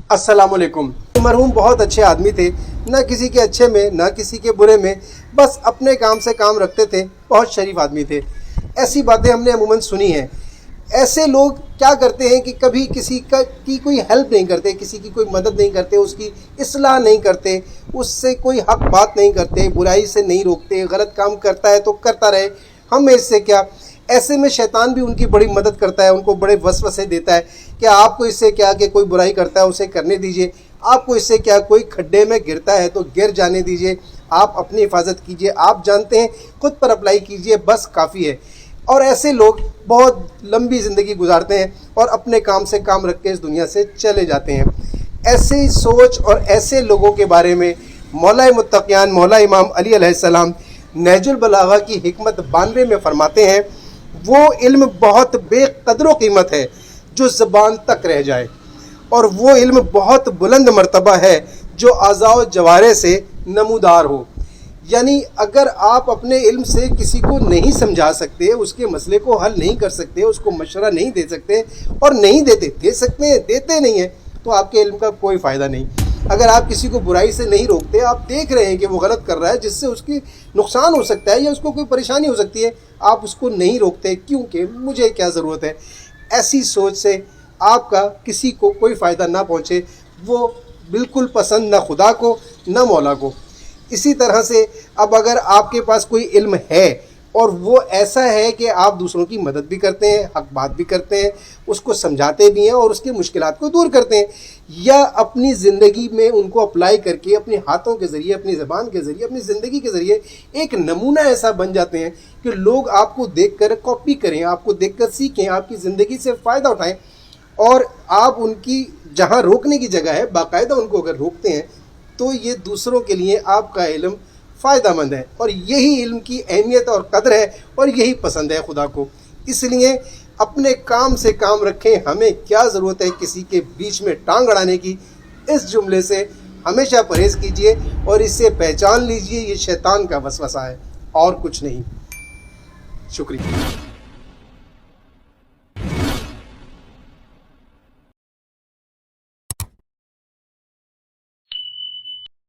अस्सलाम वालेकुम। मरहूम बहुत अच्छे आदमी थे, ना किसी के अच्छे में ना किसी के बुरे में, बस अपने काम से काम रखते थे। बहुत शरीफ आदमी थे। ऐसी बातें हमने अमूमन सुनी हैं। ऐसे लोग क्या करते हैं कि कभी किसी की कोई हेल्प नहीं करते, किसी की कोई मदद नहीं करते, उसकी इस्लाह नहीं करते, उससे कोई हक बात नहीं करते, बुराई से नहीं रोकते। गलत काम करता है तो करता रहे, हमें इससे क्या। ऐसे में शैतान भी उनकी बड़ी मदद करता है, उनको बड़े वसवसे देता है कि आपको इससे क्या कि कोई बुराई करता है उसे करने दीजिए, आपको इससे क्या कोई खड्डे में गिरता है तो गिर जाने दीजिए, आप अपनी हिफाजत कीजिए, आप जानते हैं, खुद पर अप्लाई कीजिए, बस काफ़ी है। और ऐसे लोग बहुत लंबी ज़िंदगी गुजारते हैं और अपने काम से काम रख के इस दुनिया से चले जाते हैं। ऐसे सोच और ऐसे लोगों के बारे में मौला मुत्तक़ियान मौला इमाम अली अलैहिस्सलाम नहजुल बलागा की हिकमत 92 में फरमाते हैं, वो इल्म बहुत बेक़द्र कीमत है जो ज़बान तक रह जाए, और वो इल्म बहुत बुलंद मर्तबा है जो आज़ाओ जवारे से नमूदार हो। यानी अगर आप अपने इल्म से किसी को नहीं समझा सकते, उसके मसले को हल नहीं कर सकते, उसको मशवरा नहीं दे सकते, और नहीं दे सकते हैं, देते नहीं हैं, तो आपके इल्म का कोई फ़ायदा नहीं। अगर आप किसी को बुराई से नहीं रोकते, आप देख रहे हैं कि वो गलत कर रहा है जिससे उसकी नुकसान हो सकता है या उसको कोई परेशानी हो सकती है, आप उसको नहीं रोकते क्योंकि मुझे क्या ज़रूरत है। ऐसी सोच से आपका किसी को कोई फ़ायदा ना पहुँचे, वो बिल्कुल पसंद ना खुदा को ना मौला को। इसी तरह से अब अगर आपके पास कोई इल्म है और वो ऐसा है कि आप दूसरों की मदद भी करते हैं, हक बात भी करते हैं, उसको समझाते भी हैं और उसकी मुश्किलात को दूर करते हैं, या अपनी ज़िंदगी में उनको अप्लाई करके अपने हाथों के ज़रिए, अपनी ज़बान के ज़रिए, अपनी ज़िंदगी के ज़रिए एक नमूना ऐसा बन जाते हैं कि लोग आपको देखकर कॉपी करें, आपको देखकर सीखें, आपकी ज़िंदगी से फ़ायदा उठाएं, और आप उनकी जहाँ रोकने की जगह है बाकायदा उनको अगर रोकते हैं तो ये दूसरों के लिए आपका इल्म फ़ायदा मंद है। और यही इल्म की अहमियत और कदर है और यही पसंद है खुदा को। इसलिए अपने काम से काम रखें, हमें क्या ज़रूरत है किसी के बीच में टांग अड़ाने की। इस जुमले से हमेशा परहेज़ कीजिए और इससे पहचान लीजिए ये शैतान का वसवसा है और कुछ नहीं। शुक्रिया।